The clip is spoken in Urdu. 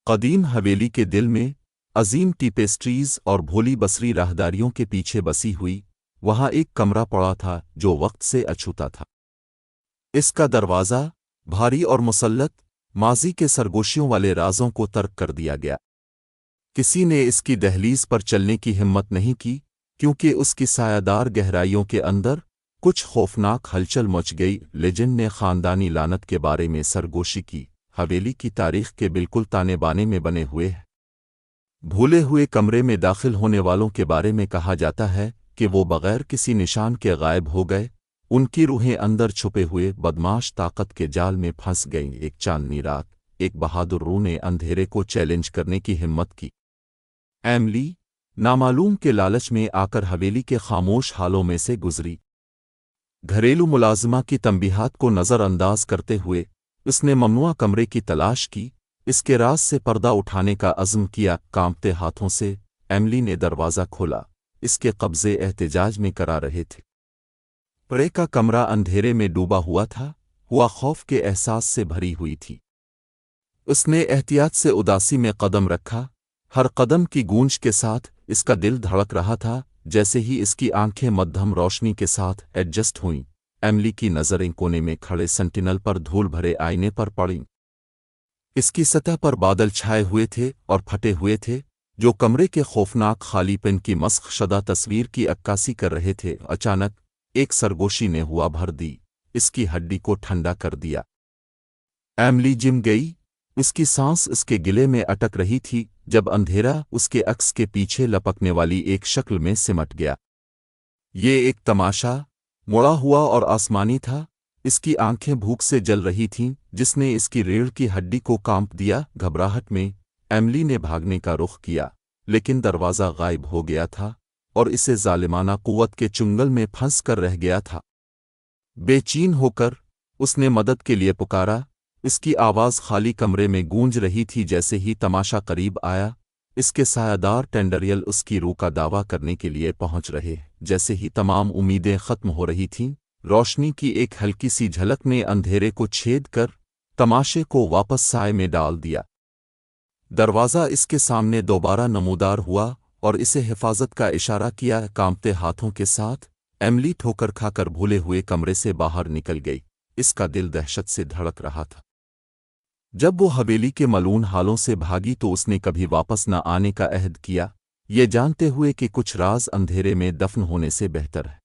قدیم حویلی کے دل میں عظیم ٹیپیسٹریز اور بھولی بصری راہداریوں کے پیچھے بسی ہوئی وہاں ایک کمرہ پڑا تھا جو وقت سے اچھوتا تھا۔ اس کا دروازہ بھاری اور مسلط ماضی کے سرگوشیوں والے رازوں کو ترک کر دیا گیا۔ کسی نے اس کی دہلیز پر چلنے کی ہمت نہیں کی کیونکہ اس کی سایہ دار گہرائیوں کے اندر کچھ خوفناک ہلچل مچ گئی۔ لیجنڈ نے خاندانی لعنت کے بارے میں سرگوشی کی۔ حویلی کی تاریخ کے بالکل تانے بانے میں بنے ہوئے ہے۔ بھولے ہوئے کمرے میں داخل ہونے والوں کے بارے میں کہا جاتا ہے کہ وہ بغیر کسی نشان کے غائب ہو گئے، ان کی روحیں اندر چھپے ہوئے بدماش طاقت کے جال میں پھنس گئیں۔ ایک چاندنی رات ایک بہادر روح نے اندھیرے کو چیلنج کرنے کی ہمت کی۔ ایملی نامعلوم کے لالچ میں آ کر حویلی کے خاموش حالوں میں سے گزری۔ گھریلو ملازمہ کی تنبیہات کو نظر انداز کرتے ہوئے اس نے ممنوعہ کمرے کی تلاش کی، اس کے راز سے پردہ اٹھانے کا عزم کیا۔ کانپتے ہاتھوں سے ایملی نے دروازہ کھولا، اس کے قبضے احتجاج میں کرا رہے تھے۔ پرے کا کمرہ اندھیرے میں ڈوبا ہوا تھا، ہوا خوف کے احساس سے بھری ہوئی تھی۔ اس نے احتیاط سے اداسی میں قدم رکھا، ہر قدم کی گونج کے ساتھ اس کا دل دھڑک رہا تھا۔ جیسے ہی اس کی آنکھیں مدھم روشنی کے ساتھ ایڈجسٹ ہوئیں، ایملی کی نظریں کونے میں کھڑے سینٹینل پر دھول بھرے آئینے پر پڑیں۔ اس کی سطح پر بادل چھائے ہوئے تھے اور پھٹے ہوئے تھے جو کمرے کے خوفناک خالی پن کی مسخ شدہ تصویر کی عکاسی کر رہے تھے۔ اچانک ایک سرگوشی نے ہوا بھر دی، اس کی ہڈی کو ٹھنڈا کر دیا۔ ایملی جم گئی، اس کی سانس اس کے گلے میں اٹک رہی تھی جب اندھیرا اس کے عکس کے پیچھے لپکنے والی ایک شکل میں سمٹ گیا۔ یہ ایک تماشا مڑا ہوا اور آسمانی تھا، اس کی آنکھیں بھوک سے جل رہی تھیں جس نے اس کی ریڑھ کی ہڈی کو کانپ دیا۔ گھبراہٹ میں ایملی نے بھاگنے کا رخ کیا، لیکن دروازہ غائب ہو گیا تھا اور اسے ظالمانہ قوت کے چنگل میں پھنس کر رہ گیا تھا۔ بے چین ہو کر اس نے مدد کے لیے پکارا، اس کی آواز خالی کمرے میں گونج رہی تھی۔ جیسے ہی تماشا قریب آیا، اس کے سایہ دار ٹینڈریل اس کی روح کا دعویٰ کرنے کے لیے پہنچ رہے۔ جیسے ہی تمام امیدیں ختم ہو رہی تھیں، روشنی کی ایک ہلکی سی جھلک نے اندھیرے کو چھید کر تماشے کو واپس سائے میں ڈال دیا۔ دروازہ اس کے سامنے دوبارہ نمودار ہوا اور اسے حفاظت کا اشارہ کیا۔ کانپتے ہاتھوں کے ساتھ ایملی ٹھوکر کھا کر بھولے ہوئے کمرے سے باہر نکل گئی، اس کا دل دہشت سے دھڑک رہا تھا۔ جب وہ حویلی کے ملعون حالوں سے بھاگی تو اس نے کبھی واپس نہ آنے کا عہد کیا، یہ جانتے ہوئے کہ کچھ راز اندھیرے میں دفن ہونے سے بہتر ہے۔